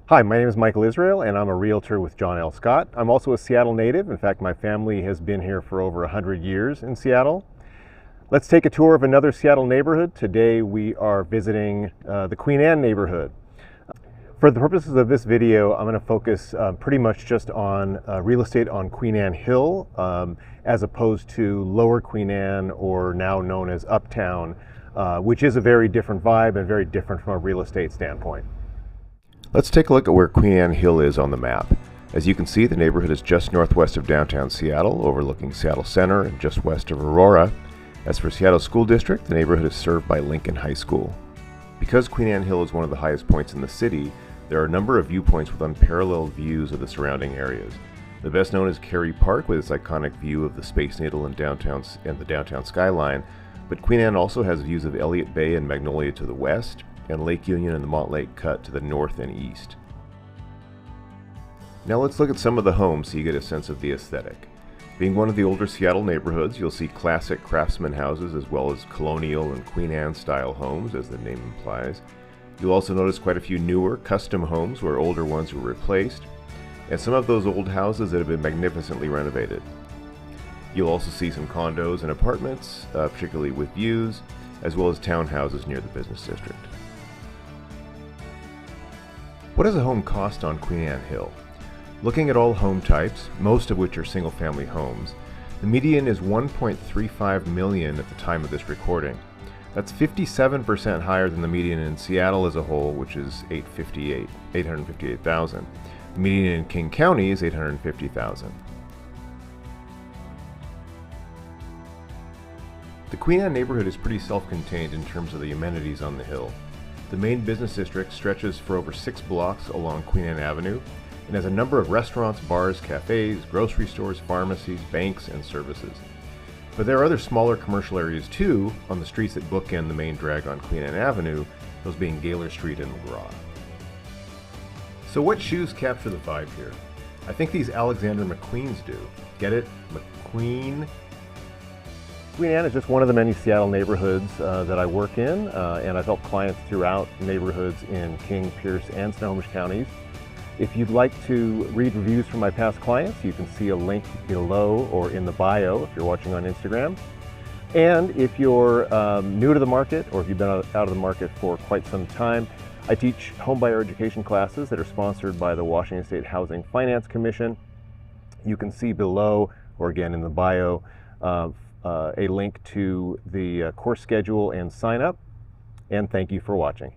Hi, my name is Michael Israel and I'm a realtor with John L. Scott. I'm also a Seattle native. In fact, my family has been here for over 100 years in Seattle. Let's take a tour of another Seattle neighborhood. Today we are visiting the Queen Anne neighborhood. For the purposes of this video, I'm going to focus pretty much just on real estate on Queen Anne Hill as opposed to Lower Queen Anne, or now known as Uptown, which is a very different vibe and very different from a real estate standpoint. Let's take a look at where Queen Anne Hill is on the map. As you can see, the neighborhood is just northwest of downtown Seattle, overlooking Seattle Center and just west of Aurora. As for Seattle School District, the neighborhood is served by Lincoln High School. Because Queen Anne Hill is one of the highest points in the city, there are a number of viewpoints with unparalleled views of the surrounding areas. The best known is Carey Park, with its iconic view of the Space Needle and the downtown skyline, but Queen Anne also has views of Elliott Bay and Magnolia to the west, and Lake Union and the Montlake Cut to the north and east. Now let's look at some of the homes so you get a sense of the aesthetic. Being one of the older Seattle neighborhoods, you'll see classic craftsman houses as well as colonial and Queen Anne style homes, as the name implies. You'll also notice quite a few newer custom homes where older ones were replaced, and some of those old houses that have been magnificently renovated. You'll also see some condos and apartments, particularly with views, as well as townhouses near the business district. What does a home cost on Queen Anne Hill? Looking at all home types, most of which are single-family homes, the median is $1.35 million at the time of this recording. That's 57% higher than the median in Seattle as a whole, which is $858,000. The median in King County is $850,000. The Queen Anne neighborhood is pretty self-contained in terms of the amenities on the hill. The main business district stretches for over 6 blocks along Queen Anne Avenue and has a number of restaurants, bars, cafes, grocery stores, pharmacies, banks, and services. But there are other smaller commercial areas too on the streets that bookend the main drag on Queen Anne Avenue, those being Gaylor Street and McGraw. So what shoes capture the vibe here? I think these Alexander McQueens do. Get it? McQueen? Queen Anne is just one of the many Seattle neighborhoods that I work in, and I've helped clients throughout neighborhoods in King, Pierce, and Snohomish counties. If you'd like to read reviews from my past clients, you can see a link below or in the bio if you're watching on Instagram. And if you're new to the market, or if you've been out of the market for quite some time, I teach homebuyer education classes that are sponsored by the Washington State Housing Finance Commission. You can see below, or again in the bio, a link to the course schedule and sign up, and thank you for watching.